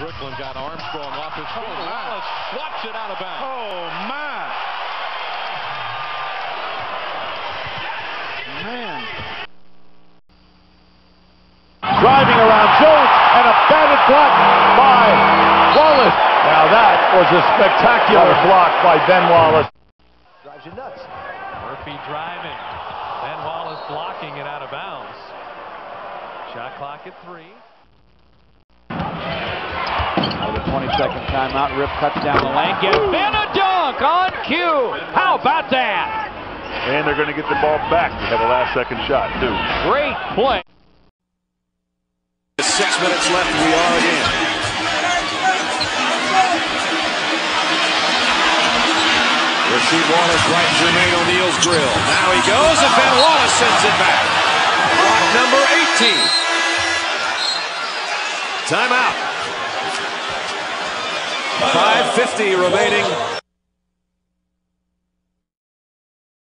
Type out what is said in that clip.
Brooklyn got Armstrong off his feet. Wallace swats it out of bounds. Oh, my. Man. Driving around Jones, and a batted block by Wallace. Now that was a spectacular block by Ben Wallace. Drives you nuts. Murphy driving. Ben Wallace blocking it out of bounds. Shot clock at 3. The 22nd timeout. Rip cuts down the lane. Gets Ben a dunk on cue. How about that? And they're going to get the ball back. They have a last-second shot, too. Great play. 6 minutes left. We are again. Rasheed Wallace right in Jermaine O'Neal's grill. Now he goes, and Ben Wallace sends it back. Block number 18. Timeout. 5:50 remaining